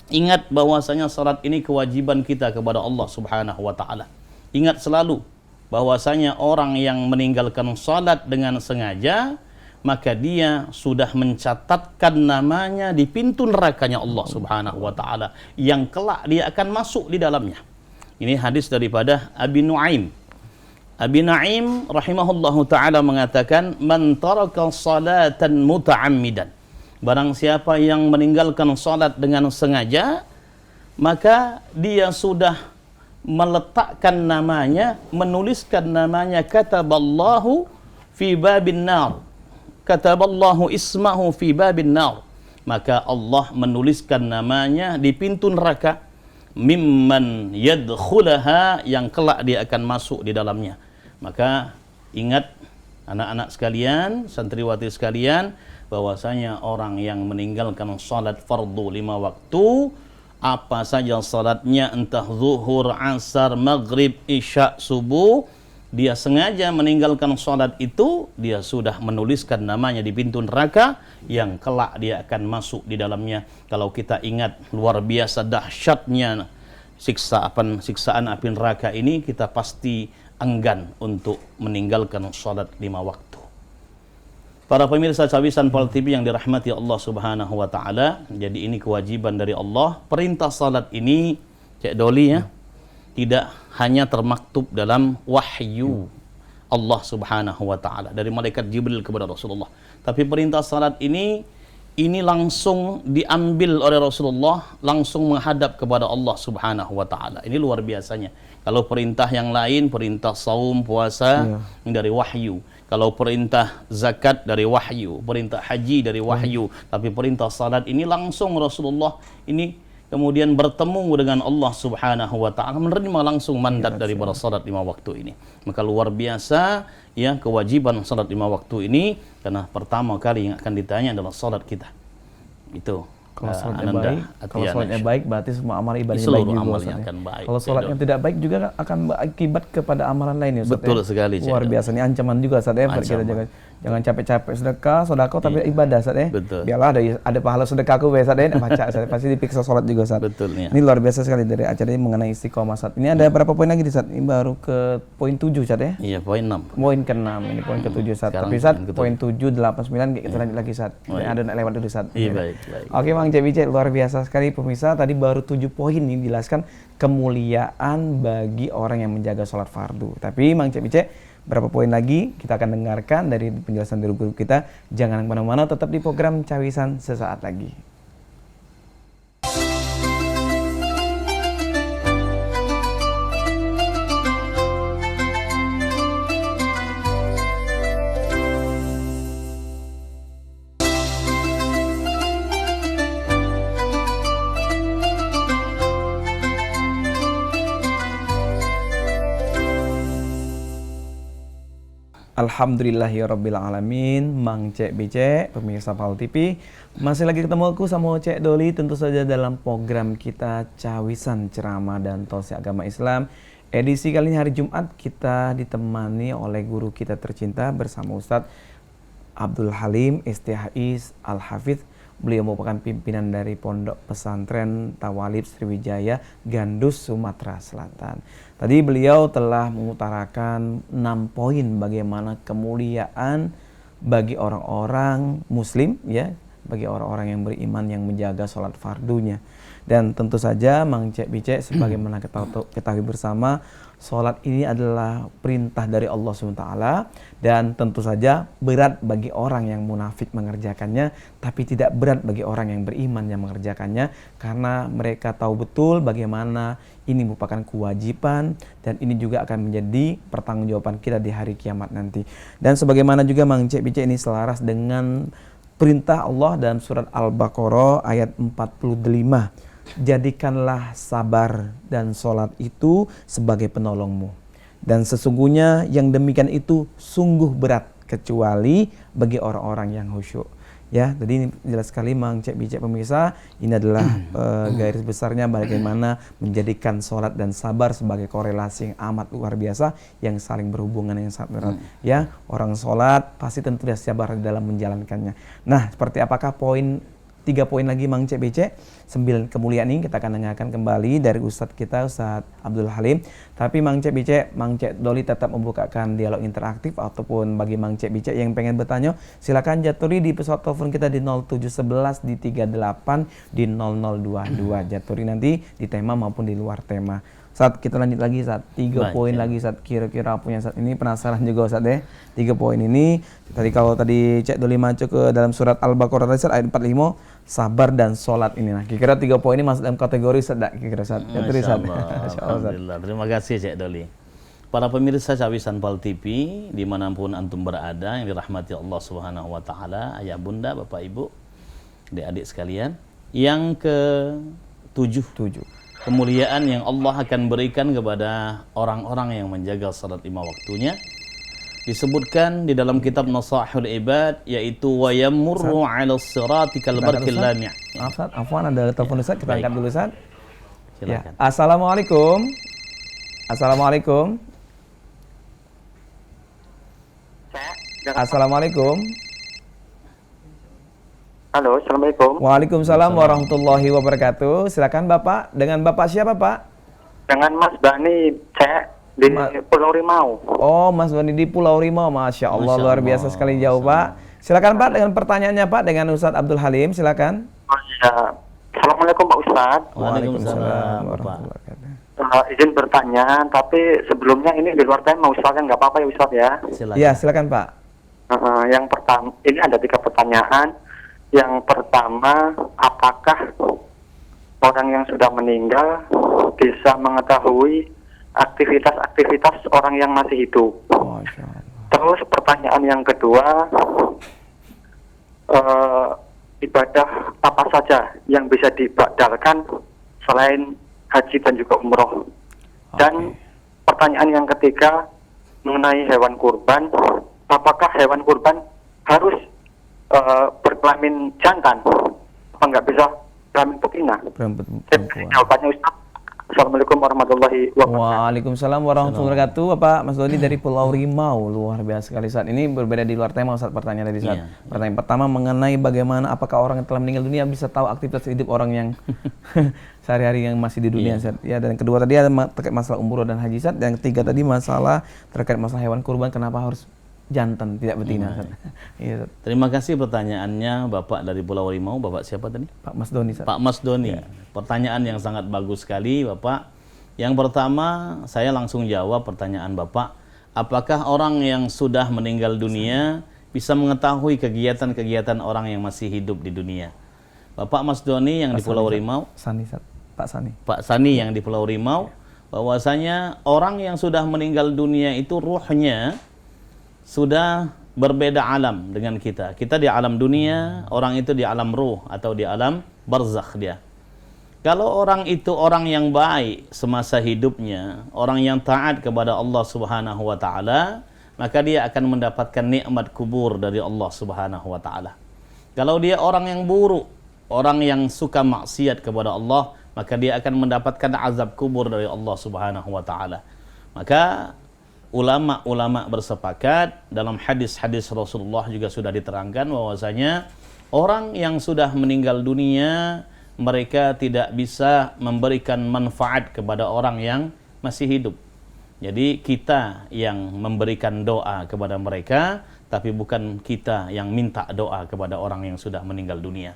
S2: Ingat bahwasanya salat ini kewajiban kita kepada Allah Subhanahu wa taala. Ingat selalu bahwasanya orang yang meninggalkan salat dengan sengaja, maka dia sudah mencatatkan namanya di pintu nerakanya Allah Subhanahu wa taala, yang kelak dia akan masuk di dalamnya. Ini hadis daripada Abi Nuaim. Abi Nuaim rahimahullahu taala mengatakan, "Man taraka salatan muta'ammidan." Barang siapa yang meninggalkan salat dengan sengaja, maka dia sudah meletakkan namanya, menuliskan namanya, kataballahu fi babin nar. Kataballahu ismahu fi babin nar. Maka Allah menuliskan namanya di pintu neraka, mimman yadkhulaha, yang kelak dia akan masuk di dalamnya. Maka ingat anak-anak sekalian, santriwati sekalian, bahwasanya orang yang meninggalkan salat fardu 5 waktu, apa saja salatnya, entah zuhur, asar, maghrib, isya, subuh, dia sengaja meninggalkan salat itu, dia sudah menuliskan namanya di pintu neraka, yang kelak dia akan masuk di dalamnya. Kalau kita ingat luar biasa dahsyatnya siksaan api neraka ini, kita pasti enggan untuk meninggalkan salat 5 waktu. Para pemirsa Cawisan Pol TV yang dirahmati Allah Subhanahu wa taala, jadi ini kewajiban dari Allah. Perintah salat ini, Cek Doli ya, tidak hanya termaktub dalam wahyu Allah Subhanahu wa taala dari malaikat Jibril kepada Rasulullah, tapi perintah salat ini langsung diambil oleh Rasulullah, langsung menghadap kepada Allah Subhanahu wa taala. Ini luar biasanya. Kalau perintah yang lain, perintah saum, puasa, ini dari wahyu. Kalau perintah zakat dari wahyu, perintah haji dari wahyu, tapi perintah salat ini langsung Rasulullah ini kemudian bertemu dengan Allah Subhanahu wa taala, menerima langsung mandat daripada salat 5 waktu ini. Maka luar biasa ya kewajiban salat 5 waktu ini, karena pertama kali yang akan ditanya adalah salat kita. Itu.
S1: Kalau sholatnya baik, berarti semua amal ibadahnya
S2: seluruh
S1: baik juga,
S2: amalnya
S1: Ustaz,
S2: akan baik.
S1: Kalau sholatnya tidak baik juga akan berakibat kepada amalan lain ya, Ustaz.
S2: Betul sekali,
S1: Luar biasa, ini ancaman juga, Ustaz ya. Kita jangan capek-capek sedekah tapi ibadah, Ustaz ya.
S2: Betul.
S1: Biarlah ada pahala sedekahku, Ustaz ya. Baca, Ustaz. Pasti dipiksa sholat juga, Ustaz.
S2: Betul ya.
S1: Ini luar biasa sekali dari acara ini mengenai istiqomah, Ustaz. Ini ada berapa poin lagi, Ustaz? Ini baru ke poin 7, Ustaz ya.
S2: Iya, poin 6.
S1: Poin ke-6, ini poin ke-7, Ustaz. Tapi Ustaz, poin 7, 8, 9 kita lanjut lagi, Ustaz. Ada lewat dulu, Ustaz.
S2: Iya, baik.
S1: Oke, Bang Cebice, luar biasa sekali pemirsa. Tadi baru 7 poin ini dijelaskan kemuliaan bagi orang yang menjaga sholat fardu. Tapi Bang Cebice, berapa poin lagi kita akan dengarkan dari penjelasan dari guru kita. Jangan kemana-mana, tetap di program Cawisan sesaat lagi. Alhamdulillahirrabbilalamin. Mang Cek Bice, pemirsa Pol TV, masih lagi ketemu aku sama Cek Doli, tentu saja dalam program kita Cawisan Ceramah dan Tausiah Agama Islam. Edisi kali ini hari Jumat, kita ditemani oleh guru kita tercinta bersama Ustadz Abdul Halim STHI Al-Hafidh. Beliau merupakan pimpinan dari Pondok Pesantren Tawalib Sriwijaya, Gandus, Sumatera Selatan. Tadi beliau telah mengutarakan 6 poin bagaimana kemuliaan bagi orang-orang muslim ya, bagi orang-orang yang beriman yang menjaga sholat fardunya. Dan tentu saja Mang Cek Bice, sebagaimana ketahui bersama, sholat ini adalah perintah dari Allah SWT, dan tentu saja berat bagi orang yang munafik mengerjakannya, tapi tidak berat bagi orang yang beriman yang mengerjakannya, karena mereka tahu betul bagaimana ini merupakan kewajiban, dan ini juga akan menjadi pertanggungjawaban kita di hari kiamat nanti. Dan sebagaimana juga Mang Cek Bice ini selaras dengan perintah Allah dan surat Al-Baqarah ayat 45. Jadikanlah sabar dan sholat itu sebagai penolongmu. Dan sesungguhnya yang demikian itu sungguh berat kecuali bagi orang-orang yang khusyuk. Ya, jadi ini jelas sekali Mang Cek Bicek pemirsa, ini adalah garis besarnya bagaimana menjadikan sholat dan sabar sebagai korelasi yang amat luar biasa yang saling berhubungan yang sangat erat. Ya, orang sholat pasti tentu dia sabar dalam menjalankannya. Nah, seperti apakah 3 poin lagi Mang Cek Bicek, 9 kemuliaan ini kita akan dengarkan kembali dari Ustadz kita, Ustadz Abdul Halim. Tapi Mang Cek Bicek, Mang Cek Doli tetap membukakan dialog interaktif, ataupun bagi Mang Cek Bicek yang pengen bertanya, silakan jaturi di pesawat telepon kita di 0711 di 38 di 0022. Jaturi nanti di tema maupun di luar tema. Saat kita lanjut lagi, saat 3 poin lagi, saat kira-kira punya saat ini penasaran juga Ustaz deh. 3 poin ini tadi, kalau tadi Cek Doli masuk ke dalam surat Al-Baqarah tadi ayat 45, sabar dan sholat ini. Nah, kira-kira 3 poin ini masuk dalam kategori Ustaz, kira-kira Ustaz.
S2: Alhamdulillah. Terima kasih Cek Doli. Para pemirsa Cawisan Pal TV dimanapun antum berada yang dirahmati Allah Subhanahu wa taala, ayah bunda, bapak ibu, adik-adik sekalian, yang ke-7 kemuliaan yang Allah akan berikan kepada orang-orang yang menjaga salat 5 waktunya disebutkan di dalam kitab Nasaihul Ibad, yaitu wa yamurru 'alas sirati kal barqil lami'.
S1: Ustaz, afwan ada telepon Ustaz, kita angkat dulu Ustaz.
S2: Silakan.
S1: Ya. Assalamualaikum. Assalamualaikum.
S4: Halo, Assalamualaikum.
S1: Waalaikumsalam warahmatullahi wabarakatuh. Silakan Bapak. Dengan Bapak siapa Pak?
S4: Dengan Mas Bani, Cek, di Pulau Rimau.
S1: Oh, Mas Bani di Pulau Rimau. Masya Allah, luar biasa sekali jauh Pak. Silakan Pak dengan pertanyaannya Pak, dengan Ustadz Abdul Halim. Silakan.
S4: Oh iya. Assalamualaikum Pak Ustadz.
S2: Waalaikumsalam
S1: warahmatullahi wabarakatuh.
S4: Izin bertanya, tapi sebelumnya ini di luar tema Ustadz, nggak apa-apa ya Ustadz ya?
S2: Silakan.
S1: Iya, silakan Pak.
S4: Yang pertama, ini ada 3 pertanyaan. Yang pertama, apakah orang yang sudah meninggal bisa mengetahui aktivitas-aktivitas orang yang masih hidup?
S1: Masya Allah.
S4: Terus pertanyaan yang kedua, ibadah apa saja yang bisa dibadalkan selain haji dan juga umroh? Dan pertanyaan yang ketiga mengenai hewan kurban, apakah hewan kurban harus berkelamin jantan? Apa nggak bisa kelamin betina? Jawabannya Ustaz. Assalamualaikum warahmatullahi wabarakatuh.
S1: Waalaikumsalam warahmatullahi wabarakatuh. Bapak Mas Dodi dari Pulau Rimau, luar biasa sekali saat ini, berbeda di luar tema Ustaz pertanyaan dari saat. Pertanyaan pertama mengenai bagaimana apakah orang yang telah meninggal dunia bisa tahu aktivitas hidup orang yang sehari-hari yang masih di dunia Ustaz. Ya, dan kedua tadi ada terkait masalah umroh dan haji Ustaz. Yang ketiga tadi masalah terkait masalah hewan kurban, kenapa harus jantan tidak betina Ustaz. Iya.
S2: Terima kasih pertanyaannya Bapak dari Pulau Rimau. Bapak siapa tadi?
S1: Pak Mas Doni Ustaz.
S2: Pak Mas Doni. Pertanyaan yang sangat bagus sekali Bapak. Yang pertama, saya langsung jawab pertanyaan Bapak. Apakah orang yang sudah meninggal dunia bisa mengetahui kegiatan-kegiatan orang yang masih hidup di dunia? Bapak Mas Doni yang di Pulau Rimau. Pak Sani yang di Pulau Rimau, bahwasanya orang yang sudah meninggal dunia itu ruhnya sudah berbeda alam dengan kita. Kita di alam dunia, orang itu di alam ruh atau di alam barzakh dia. Kalau orang itu orang yang baik semasa hidupnya, orang yang taat kepada Allah Subhanahu wa taala, maka dia akan mendapatkan nikmat kubur dari Allah Subhanahu wa taala. Kalau dia orang yang buruk, orang yang suka maksiat kepada Allah, maka dia akan mendapatkan azab kubur dari Allah Subhanahu wa taala. Maka ulama-ulama bersepakat, dalam hadis-hadis Rasulullah juga sudah diterangkan bahwasanya orang yang sudah meninggal dunia, mereka tidak bisa memberikan manfaat kepada orang yang masih hidup. Jadi kita yang memberikan doa kepada mereka, tapi bukan kita yang minta doa kepada orang yang sudah meninggal dunia.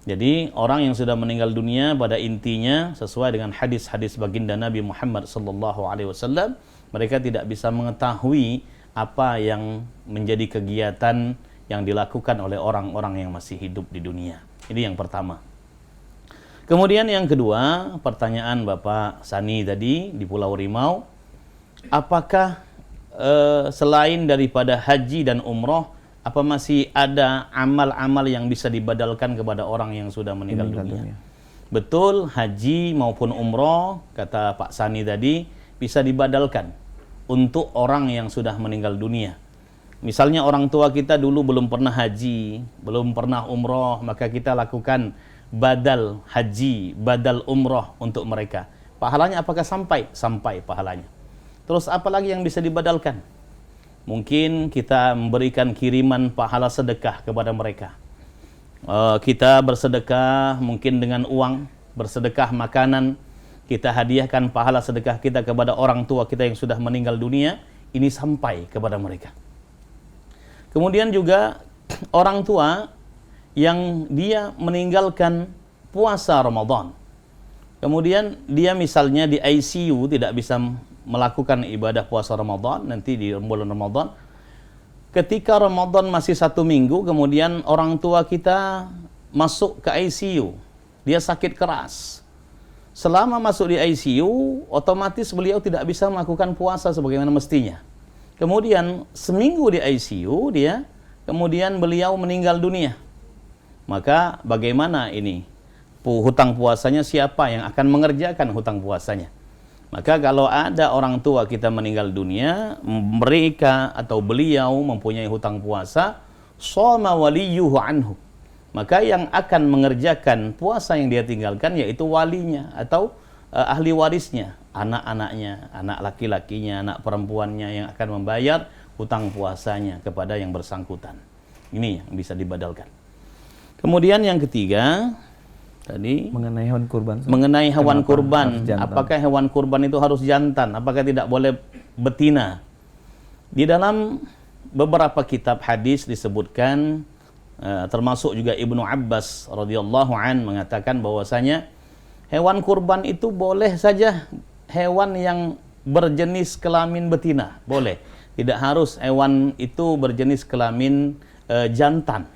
S2: Jadi orang yang sudah meninggal dunia pada intinya sesuai dengan hadis-hadis baginda Nabi Muhammad SAW, mereka tidak bisa mengetahui apa yang menjadi kegiatan yang dilakukan oleh orang-orang yang masih hidup di dunia. Ini yang pertama. Kemudian yang kedua, pertanyaan Bapak Sani tadi di Pulau Rimau, apakah selain daripada haji dan umroh, apa masih ada amal-amal yang bisa dibadalkan kepada orang yang sudah meninggal dunia? Betul, haji maupun umroh, kata Pak Sani tadi, bisa dibadalkan untuk orang yang sudah meninggal dunia. Misalnya orang tua kita dulu belum pernah haji, belum pernah umroh, maka kita lakukan badal haji, badal umroh untuk mereka. Pahalanya apakah sampai? Sampai pahalanya. Terus apa lagi yang bisa dibadalkan? Mungkin kita memberikan kiriman pahala sedekah kepada mereka. Kita bersedekah mungkin dengan uang, bersedekah makanan, kita hadiahkan pahala sedekah kita kepada orang tua kita yang sudah meninggal dunia, ini sampai kepada mereka. Kemudian juga orang tua yang dia meninggalkan puasa Ramadan. Kemudian dia misalnya di ICU tidak bisa melakukan ibadah puasa Ramadan nanti di bulan Ramadan. Ketika Ramadan masih 1 minggu, kemudian orang tua kita masuk ke ICU. Dia sakit keras. Selama masuk di ICU, otomatis beliau tidak bisa melakukan puasa sebagaimana mestinya. Kemudian seminggu di ICU kemudian beliau meninggal dunia. Maka bagaimana ini? Hutang puasanya siapa yang akan mengerjakan hutang puasanya? Maka kalau ada orang tua kita meninggal dunia, mereka atau beliau mempunyai hutang puasa, shoma waliyuhu anhu. Maka yang akan mengerjakan puasa yang dia tinggalkan yaitu walinya atau ahli warisnya, anak-anaknya, anak laki-lakinya, anak perempuannya yang akan membayar hutang puasanya kepada yang bersangkutan. Ini yang bisa dibadalkan. Kemudian yang ketiga, tadi
S1: mengenai hewan kurban.
S2: Mengenai hewan kurban, apakah hewan kurban itu harus jantan? Apakah tidak boleh betina? Di dalam beberapa kitab hadis disebutkan, termasuk juga Ibnu Abbas radhiyallahu an mengatakan bahwasanya hewan kurban itu boleh saja hewan yang berjenis kelamin betina, boleh. Tidak harus hewan itu berjenis kelamin jantan.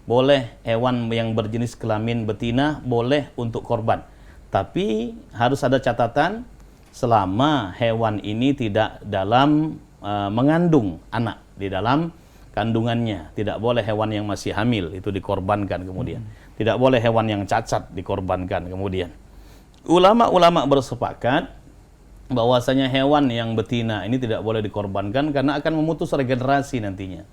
S2: Boleh hewan yang berjenis kelamin betina, boleh untuk korban. Tapi harus ada catatan, selama hewan ini tidak dalam mengandung anak, di dalam kandungannya. Tidak boleh hewan yang masih hamil, itu dikorbankan kemudian. Tidak boleh hewan yang cacat dikorbankan kemudian. Ulama-ulama bersepakat bahwasanya hewan yang betina ini tidak boleh dikorbankan karena akan memutus regenerasi nantinya.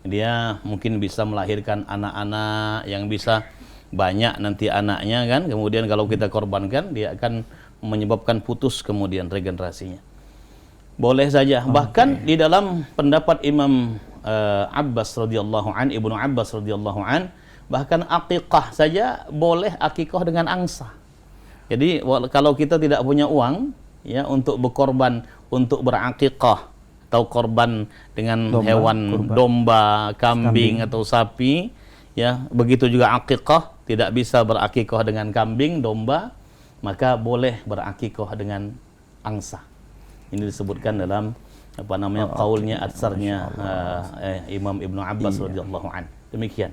S2: Dia mungkin bisa melahirkan anak-anak yang bisa banyak nanti anaknya kan, kemudian kalau kita korbankan dia akan menyebabkan putus kemudian regenerasinya. Boleh saja. Bahkan di dalam pendapat Imam Abbas radhiyallahu an, Ibnu Abbas radhiyallahu an, bahkan akikah saja boleh akikah dengan angsa. Jadi kalau kita tidak punya uang ya untuk berkorban, untuk berakikah atau korban dengan hewan domba, kambing atau sapi, ya begitu juga akikah, tidak bisa berakikah dengan kambing, domba, maka boleh berakikah dengan angsa. Ini disebutkan dalam qaulnya atsarnya Imam Ibnu Abbas radhiyallahu an. Demikian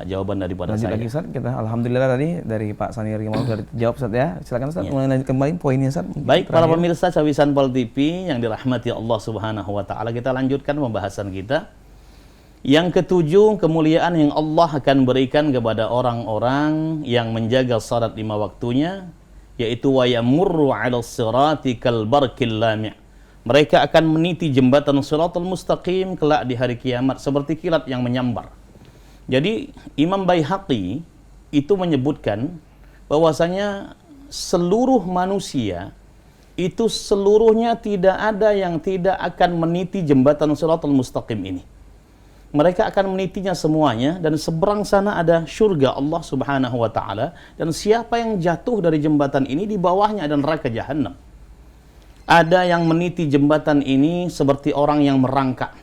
S2: jawaban daripada saya.
S1: Lagi Ustaz, kita alhamdulillah tadi dari Pak Sani Rimau sudah dijawab Ustaz ya. Silakan Ustaz mengenai kembali poinnya Ustaz.
S2: Baik para pemirsa Sawisan Pol TV yang dirahmati Allah Subhanahu wa taala, kita lanjutkan pembahasan kita. Yang ketujuh, kemuliaan yang Allah akan berikan kepada orang-orang yang menjaga salat 5 waktunya, yaitu wa yamurru 'alas sirati kal barqil lami'. Mereka akan meniti jembatan Shiratal Mustaqim kelak di hari kiamat seperti kilat yang menyambar. Jadi Imam Baihaqi itu menyebutkan bahwasanya seluruh manusia itu seluruhnya tidak ada yang tidak akan meniti jembatan Shiratal Mustaqim ini. Mereka akan menitinya semuanya, dan seberang sana ada surga Allah Subhanahu wa taala, dan siapa yang jatuh dari jembatan ini di bawahnya ada neraka jahanam. Ada yang meniti jembatan ini seperti orang yang merangkak.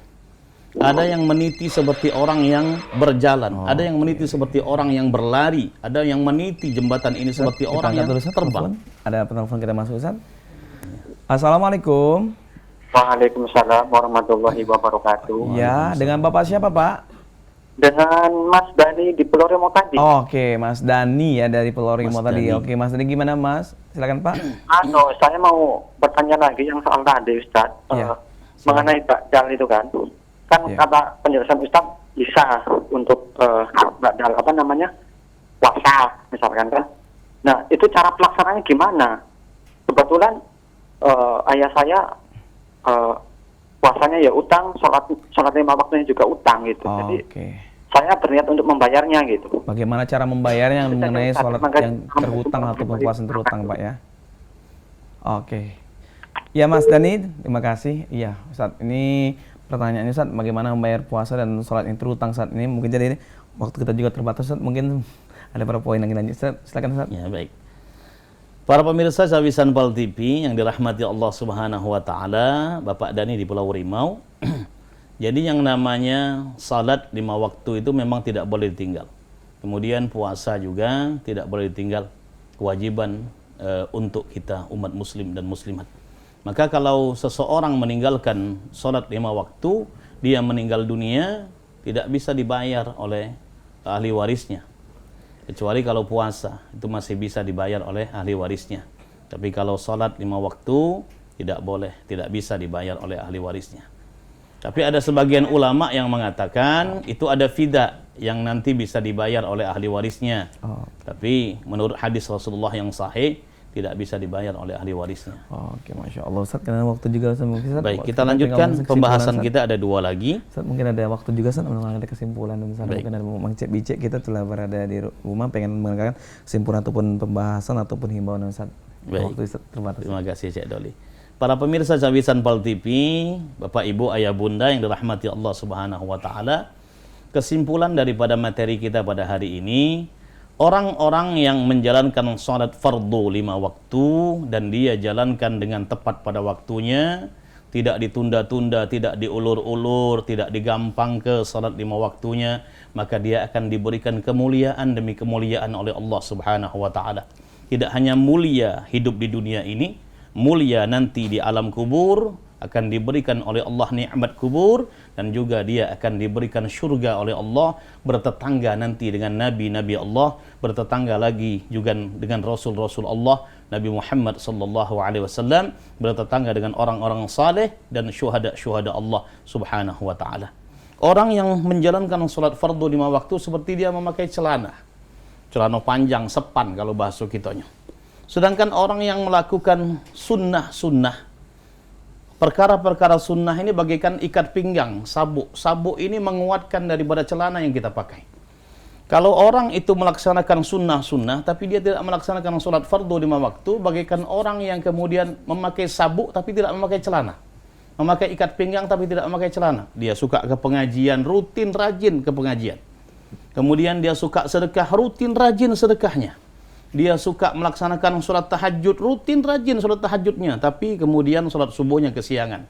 S2: Ada yang meniti seperti orang yang berjalan. Ada yang meniti seperti orang yang berlari. Ada yang meniti jembatan ini seperti orang yang terbang.
S1: Ada penelpon kita masuk Ustaz. Assalamualaikum.
S4: Waalaikumsalam warahmatullahi wabarakatuh.
S1: Ya, dengan Bapak siapa Pak?
S4: Dengan Mas Dani di Pulau Remo tadi.
S1: Oke, Mas Dani ya dari Pulau Remo tadi. Oke, Mas Dani gimana Mas? Silakan Pak.
S4: Saya mau bertanya lagi yang soal tadi Ustaz. Mengenai bakdal itu kan. Kan kata penjelasan Ustaz bisa untuk bakdal puasa misalkan kan. Nah, itu cara pelaksanaannya gimana? Kebetulan ayah saya puasanya ya utang, sholat 5 waktunya juga utang gitu. Jadi
S1: Oke.
S4: saya berniat untuk membayarnya gitu.
S1: Bagaimana cara membayarnya
S4: Itu
S1: mengenai
S4: saja, Ustaz.
S1: sholat
S4: Terima kasih.
S1: yang terhutang ataupun puasa yang terhutang, Pak ya? Oke. Ya Mas Dani, terima kasih. Iya, Ustaz. Ini pertanyaannya Ustaz, bagaimana membayar puasa dan sholat yang terhutang saat ini? Mungkin jadi waktu kita juga terbatas Ustaz, mungkin ada beberapa poin yang lanjut Ustaz. Silakan Ustaz.
S2: Ya, baik. Para pemirsa Sawisan Pal TV yang dirahmati Allah Subhanahu wa taala, Bapak Dani di Pulau Rimau. Jadi yang namanya salat 5 waktu itu memang tidak boleh ditinggal. Kemudian puasa juga tidak boleh ditinggal, kewajiban untuk kita umat muslim dan muslimat. Maka kalau seseorang meninggalkan salat 5 waktu, dia meninggal dunia tidak bisa dibayar oleh ahli warisnya. Kecuali kalau puasa, itu masih bisa dibayar oleh ahli warisnya. Tapi kalau salat 5 waktu, tidak boleh, tidak bisa dibayar oleh ahli warisnya. Tapi ada sebagian ulama yang mengatakan itu ada fida yang nanti bisa dibayar oleh ahli warisnya. Tapi menurut hadis Rasulullah yang sahih, tidak bisa dibayar oleh ahli warisnya.
S1: Oke, Masya Allah Ustaz, karena waktu juga Ustaz, mungkin Ustaz,
S2: Baik, kita lanjutkan pembahasan kita, ada 2 lagi.
S1: Ustaz, mungkin ada waktu juga Ustaz, ada kesimpulan misalnya mungkin ada Mang Cek Bicek, kita telah berada di rumah pengen mengatakan kesimpulan ataupun pembahasan ataupun himbauan Ustaz.
S2: Baik.
S1: Waktu Ustaz terbatas.
S2: Terima kasih Cik Doli. Para pemirsa Sawisan Pal TV, Bapak Ibu, Ayah Bunda yang dirahmati Allah Subhanahu wa taala, kesimpulan daripada materi kita pada hari ini, orang-orang yang menjalankan salat fardu 5 waktu dan dia jalankan dengan tepat pada waktunya, tidak ditunda-tunda, tidak diulur-ulur, tidak digampang ke salat 5 waktunya, maka dia akan diberikan kemuliaan demi kemuliaan oleh Allah Subhanahu wa taala. Tidak hanya mulia hidup di dunia ini, mulia nanti di alam kubur, akan diberikan oleh Allah nikmat kubur, dan juga dia akan diberikan syurga oleh Allah, bertetangga nanti dengan nabi-nabi Allah, bertetangga lagi juga dengan rasul-rasul Allah, Nabi Muhammad sallallahu alaihi wasallam, bertetangga dengan orang-orang saleh dan syuhada-syuhada Allah Subhanahu wa taala. Orang yang menjalankan salat fardu 5 waktu seperti dia memakai celana panjang, sepan kalau bahasa kitanya. Sedangkan orang yang melakukan sunnah-sunnah, perkara-perkara sunnah ini bagaikan ikat pinggang, sabuk. Sabuk ini menguatkan daripada celana yang kita pakai. Kalau orang itu melaksanakan sunnah-sunnah, tapi dia tidak melaksanakan sholat fardu 5 waktu, bagaikan orang yang kemudian memakai sabuk tapi tidak memakai celana. Memakai ikat pinggang tapi tidak memakai celana. Dia suka ke pengajian, rutin rajin ke pengajian. Kemudian dia suka sedekah, rutin rajin sedekahnya. Dia suka melaksanakan sholat tahajud, rutin rajin sholat tahajudnya, tapi kemudian sholat subuhnya kesiangan,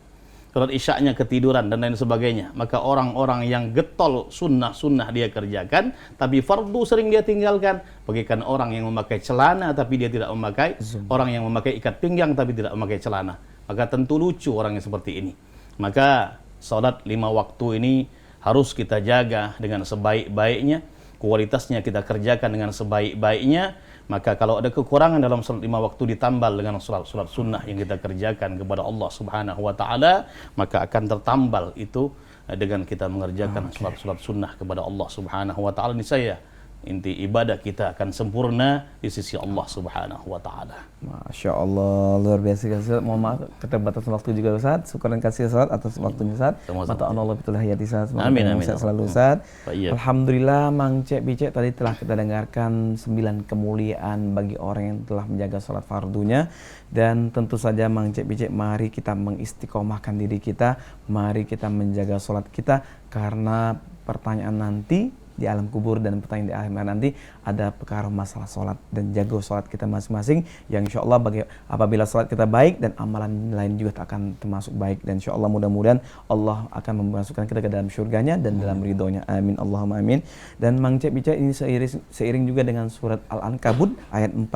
S2: sholat isyaknya ketiduran, dan lain sebagainya. Maka orang-orang yang getol sunnah-sunnah dia kerjakan, tapi fardu sering dia tinggalkan, bagaikan orang yang memakai celana tapi dia tidak memakai, orang yang memakai ikat pinggang tapi tidak memakai celana. Maka tentu lucu orang yang seperti ini. Maka sholat 5 waktu ini harus kita jaga dengan sebaik-baiknya, kualitasnya kita kerjakan dengan sebaik-baiknya. Maka kalau ada kekurangan dalam salat 5 waktu ditambal dengan salat sunnah yang kita kerjakan kepada Allah Subhanahu wa taala, maka akan tertambal itu dengan kita mengerjakan salat sunnah kepada Allah Subhanahu wa taala. Niscaya inti ibadah kita akan sempurna di sisi Allah Subhanahu wa taala.
S1: Masya Allah, luar biasa Ustaz. Mohon maaf keterbatasan waktu juga Ustaz. Syukuran kasih Ustaz atas waktunya Ustaz. Mata Allah betul hayati Ustaz.
S2: Amin amin.
S1: Sehat selalu Ustaz. Alhamdulillah Mang Cek Bicek tadi telah kita dengarkan 9 kemuliaan bagi orang yang telah menjaga salat fardunya, dan tentu saja Mang Cek Bicek, mari kita mengistiqomahkan diri kita, mari kita menjaga salat kita, karena pertanyaan nanti di alam kubur dan pertanyaan di akhirat nanti ada perkara masalah sholat, dan jago sholat kita masing-masing yang insya Allah apabila sholat kita baik dan amalan lain juga akan termasuk baik, dan insya Allah mudah-mudahan Allah akan memasukkan kita ke dalam surganya dan dalam ridhonya, amin Allahumma amin. Dan Mang Cek Bicek ini seiring juga dengan surat Al-Ankabut ayat 45,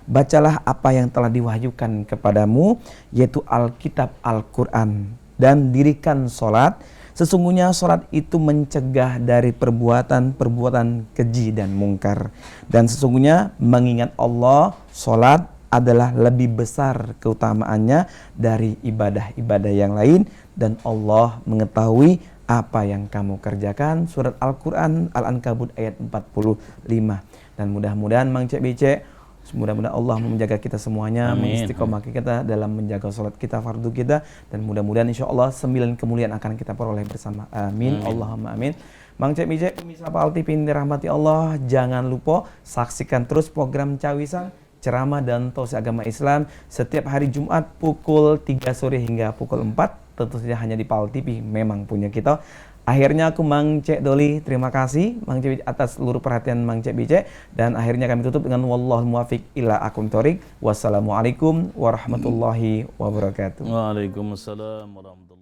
S1: bacalah apa yang telah diwahyukan kepadamu, yaitu Alkitab Al-Quran, dan dirikan sholat. Sesungguhnya sholat itu mencegah dari perbuatan-perbuatan keji dan mungkar. Dan sesungguhnya mengingat Allah, sholat adalah lebih besar keutamaannya dari ibadah-ibadah yang lain. Dan Allah mengetahui apa yang kamu kerjakan. Surat Al-Quran Al-Ankabut ayat 45. Dan mudah-mudahan Mang Cek Bicek, Mudah-mudahan Allah menjaga kita semuanya,
S2: Amin.
S1: mengistiqomahkan kita dalam menjaga sholat kita, fardu kita, dan mudah-mudahan insya Allah 9 kemuliaan akan kita peroleh bersama. Amin. Allahumma amin. Mang Cek Bijek, pemirsa Pak Alti Pin dirahmati Allah, jangan lupa saksikan terus program Cawisan, ceramah dan tausiah agama Islam setiap hari Jumat pukul 3 sore hingga pukul 4, tentu saja hanya di Pak Alti TV, memang punya kita. Akhirnya aku Mang Cek Doli, terima kasih Mang Cek Bijek atas seluruh perhatian Mang Cek Bijek, dan akhirnya kami tutup dengan wallahul muwafiq ila aqwamit thoriq. Wassalamualaikum warahmatullahi wabarakatuh.
S2: Waalaikumsalam warahmatullahi wabarakatuh.